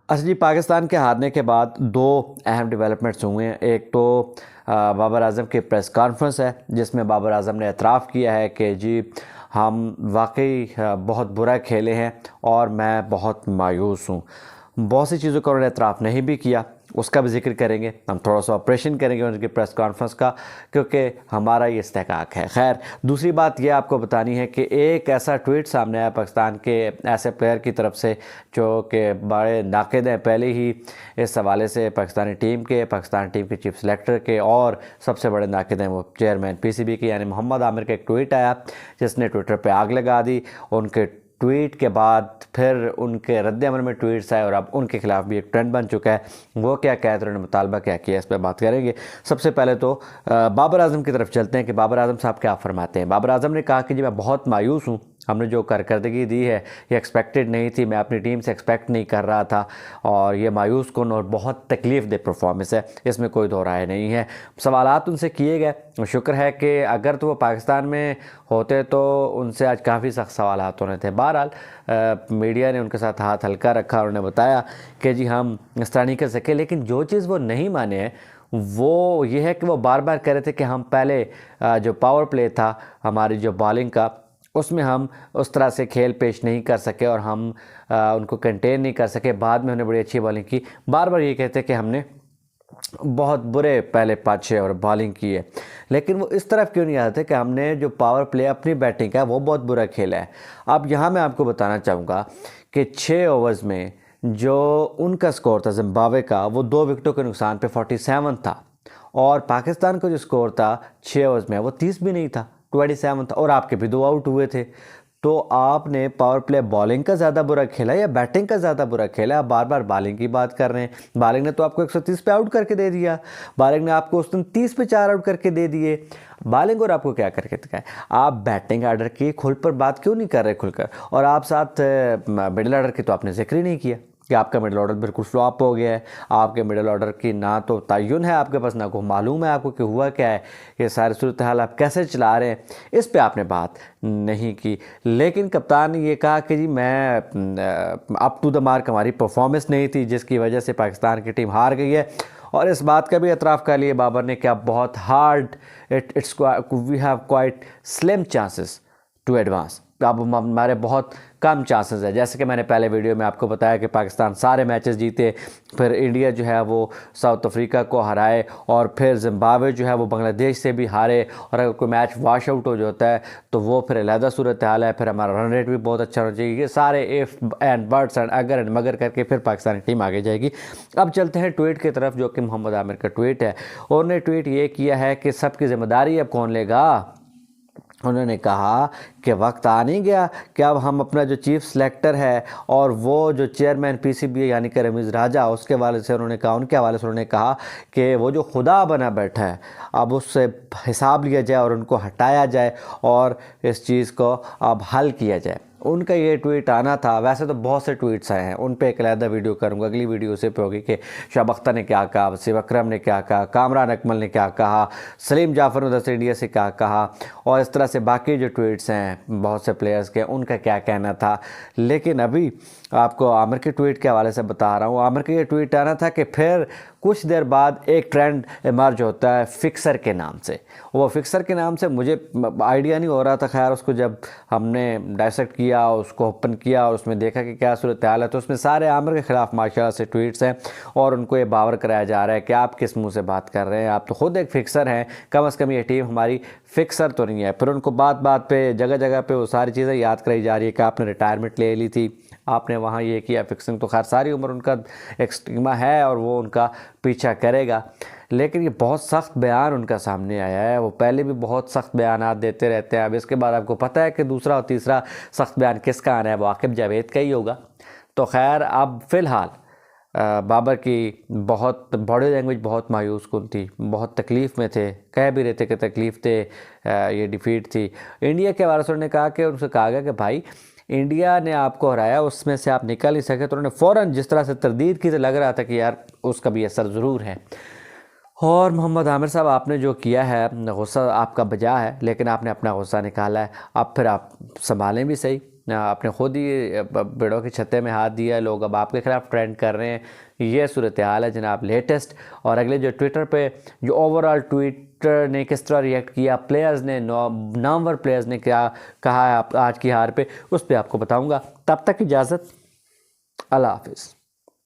اچھا جی، پاکستان کے ہارنے کے بعد دو اہم ڈیولپمنٹس ہوئے ہیں۔ ایک تو بابر اعظم کی پریس کانفرنس ہے جس میں بابر اعظم نے اعتراف کیا ہے کہ جی ہم واقعی بہت برا کھیلے ہیں اور میں بہت مایوس ہوں۔ بہت سی چیزوں کا انہوں نے اعتراف نہیں بھی کیا، اس کا بھی ذکر کریں گے، ہم تھوڑا سا آپریشن کریں گے ان کی پریس کانفرنس کا، کیونکہ ہمارا یہ استحقاق ہے۔ خیر، دوسری بات یہ آپ کو بتانی ہے کہ ایک ایسا ٹویٹ سامنے آیا پاکستان کے ایسے پلیئر کی طرف سے جو کہ بڑے ناقد ہیں پہلے ہی اس حوالے سے، پاکستانی ٹیم کے چیف سلیکٹر کے، اور سب سے بڑے ناقد ہیں وہ چیئرمین پی سی بی کے یعنی محمد عامر کا ایک ٹویٹ آیا جس نے ٹویٹر پہ آگ لگا دی۔ ان کے ٹویٹ کے بعد پھر ان کے رد عمل میں ٹویٹس آئے اور اب ان کے خلاف بھی ایک ٹرینڈ بن چکا ہے۔ وہ کیا کہتے ہیں، انہوں نے مطالبہ کیا کیا، اس پہ بات کریں گے۔ سب سے پہلے تو بابر اعظم کی طرف چلتے ہیں کہ بابر اعظم صاحب کیا فرماتے ہیں۔ بابر اعظم نے کہا کہ جی میں بہت مایوس ہوں، ہم نے جو کارکردگی دی ہے یہ ایکسپیکٹڈ نہیں تھی، میں اپنی ٹیم سے ایکسپیکٹ نہیں کر رہا تھا، اور یہ مایوس کن اور بہت تکلیف دہ پرفارمنس ہے، اس میں کوئی دو رائے نہیں ہے۔ سوالات ان سے کیے گئے، شکر ہے کہ اگر تو وہ پاکستان میں ہوتے تو ان سے آج کافی سخت سوالات ہونے تھے۔ بہرحال میڈیا نے ان کے ساتھ ہاتھ ہلکا رکھا، انہوں نے بتایا کہ جی ہم اس طرح نہیں کر سکے، لیکن جو چیز وہ نہیں مانے ہیں وہ یہ ہے کہ وہ بار بار کہہ رہے تھے کہ ہم پہلے جو پاور پلے تھا ہماری جو بالنگ کا، اس میں ہم اس طرح سے کھیل پیش نہیں کر سکے اور ہم ان کو کنٹین نہیں کر سکے، بعد میں ہم نے بڑی اچھی بالنگ کی۔ بار بار یہ کہتے کہ ہم نے بہت برے پہلے 5-6 اوور بالنگ کی ہے، لیکن وہ اس طرف کیوں نہیں آتے کہ ہم نے جو پاور پلے اپنی بیٹنگ کا وہ بہت برا کھیلا ہے۔ اب یہاں میں آپ کو بتانا چاہوں گا کہ 6 اوورز میں جو ان کا سکور تھا زمبابوے کا، وہ 2 وکٹوں کے نقصان پہ 47 تھا، اور پاکستان کا جو سکور تھا 6 اوورز میں وہ 30 بھی نہیں تھا، 27 تھا، اور آپ کے بھی 2 آؤٹ ہوئے تھے۔ تو آپ نے پاور پلے بالنگ کا زیادہ برا کھیلا یا بیٹنگ کا زیادہ برا کھیلا؟ آپ بار بار بالنگ کی بات کر رہے ہیں۔ بالنگ نے تو آپ کو 130 پہ آؤٹ کر کے دے دیا، بالنگ نے آپ کو اس دن 30 پہ 4 آؤٹ کر کے دے دیے۔ بالنگ اور آپ کو کیا کر کے دکھائے؟ آپ بیٹنگ آرڈر کی کھل پر بات کیوں نہیں کر رہے کھل کر؟ اور آپ ساتھ مڈل آرڈر کی تو آپ نے ذکر ہی نہیں کیا کہ آپ کا مڈل آرڈر بالکل فلاپ ہو گیا ہے۔ آپ کے مڈل آرڈر کی نہ تو تعین ہے آپ کے پاس، نہ کو معلوم ہے آپ کو کہ ہوا کیا ہے، یہ ساری صورتحال آپ کیسے چلا رہے ہیں، اس پہ آپ نے بات نہیں کی۔ لیکن کپتان نے یہ کہا کہ جی میں اپ ٹو دا مارک ہماری پرفارمنس نہیں تھی جس کی وجہ سے پاکستان کی ٹیم ہار گئی ہے، اور اس بات کا بھی اعتراف کر لیے بابر نے کہ اب بہت ہارڈ وی ہیو کوائٹ سلم چانسز ٹو ایڈوانس، اب ہمارے بہت کم چانسز ہے۔ جیسے کہ میں نے پہلے ویڈیو میں آپ کو بتایا کہ پاکستان سارے میچز جیتے، پھر انڈیا جو ہے وہ ساؤتھ افریقہ کو ہرائے، اور پھر زمبابوے جو ہے وہ بنگلہ دیش سے بھی ہارے، اور اگر کوئی میچ واش آؤٹ ہو جاتا ہے تو وہ پھر علیحدہ صورتحال ہے، پھر ہمارا رن ریٹ بھی بہت اچھا ہونا چاہیے۔ یہ سارے ایف اینڈ بٹس اینڈ اگر اینڈ مگر کر کے پھر پاکستانی ٹیم آگے جائے گی۔ اب چلتے ہیں ٹویٹ کی طرف، جو کہ محمد عامر کا ٹویٹ ہے۔ انہوں نے ٹویٹ یہ کیا ہے کہ سب کی ذمہ داری اب کون لے گا؟ انہوں نے کہا کہ وقت آ نہیں گیا کہ اب ہم اپنا جو چیف سلیکٹر ہے اور وہ جو چیئرمین پی سی بی یعنی کہ رمیز راجہ، اس کے حوالے سے انہوں نے کہا، ان کے حوالے سے انہوں نے کہا کہ وہ جو خدا بنا بیٹھا ہے اب اس سے حساب لیا جائے اور ان کو ہٹایا جائے اور اس چیز کو اب حل کیا جائے۔ ان کا یہ ٹویٹ آنا تھا۔ ویسے تو بہت سے ٹویٹس آئے ہیں، ان پہ ایک علیحدہ ویڈیو کروں گا، اگلی ویڈیو سے پہ ہوگی کہ شعیب اختر نے کیا کہا، وسیم اکرم نے کیا کہا، کامران اکمل نے کیا کہا، سلیم جعفر ادھر انڈیا سے کیا کہا، اور اس طرح سے باقی جو ٹویٹس ہیں بہت سے پلیئرز کے، ان کا کیا کہنا تھا۔ لیکن ابھی آپ کو عامر کے ٹویٹ کے حوالے سے بتا رہا ہوں۔ عامر کا یہ ٹویٹ آنا تھا کہ پھر کچھ دیر بعد ایک ٹرینڈ ایمرج ہوتا ہے فکسر کے نام سے۔ وہ فکسر کے نام سے مجھے آئیڈیا نہیں ہو رہا تھا، خیر اس کو جب ہم نے ڈائسیکٹ کیا، اس کو اوپن کیا اور اس میں دیکھا کہ کیا صورتحال ہے، تو اس میں سارے عامر کے خلاف ماشاءاللہ سے ٹویٹس ہیں، اور ان کو یہ باور کرایا جا رہا ہے کہ آپ کس منہ سے بات کر رہے ہیں، آپ تو خود ایک فکسر ہیں، کم از کم یہ ٹیم ہماری فکسر تو نہیں ہے۔ پھر ان کو بات بات پہ جگہ جگہ پہ وہ ساری چیزیں یاد کرائی جا رہی ہے کہ آپ نے ریٹائرمنٹ لے لی تھی، آپ نے وہاں یہ کیا، فکسنگ تو خیر ساری عمر ان کا ایک سٹگما ہے اور وہ ان کا پیچھا کرے گا۔ لیکن یہ بہت سخت بیان ان کا سامنے آیا ہے، وہ پہلے بھی بہت سخت بیانات دیتے رہتے ہیں۔ اب اس کے بعد آپ کو پتہ ہے کہ دوسرا اور تیسرا سخت بیان کس کا آنا ہے، وہ عاقب جاوید کا ہی ہوگا۔ تو خیر اب فی الحال بابر کی بہت باڈی لینگویج بہت مایوس کن تھی، بہت تکلیف میں تھے، کہہ بھی رہے تھے کہ تکلیف تھے، یہ ڈیفیٹ تھی۔ انڈیا کے حوالے سے انہوں نے کہا کہ ان سے کہا گیا کہ بھائی انڈیا نے آپ کو ہرایا، اس میں سے آپ نکل نہیں سکے، تو انہوں نے فوراً جس طرح سے تردید کی تو لگ رہا تھا کہ یار اس کا بھی اثر ضرور ہے۔ اور محمد عامر صاحب آپ نے جو کیا ہے، غصہ آپ کا بجا ہے، لیکن آپ نے اپنا غصہ نکالا ہے، اب پھر آپ سنبھالیں بھی صحیح، آپ نے خود ہی بڑوں کی چھتے میں ہاتھ دیا ہے، لوگ اب آپ کے خلاف ٹرینڈ کر رہے ہیں. یہ صورتحال ہے جناب لیٹسٹ. اور اگلے جو ٹویٹر پہ جو اوورال ٹویٹر نے کس طرح ریئیکٹ کیا، پلیئرز نے، نامور پلیئرز نے کیا کہا ہے آج کی ہار پہ، اس پہ آپ کو بتاؤں گا. تب تک اجازت، اللہ حافظ.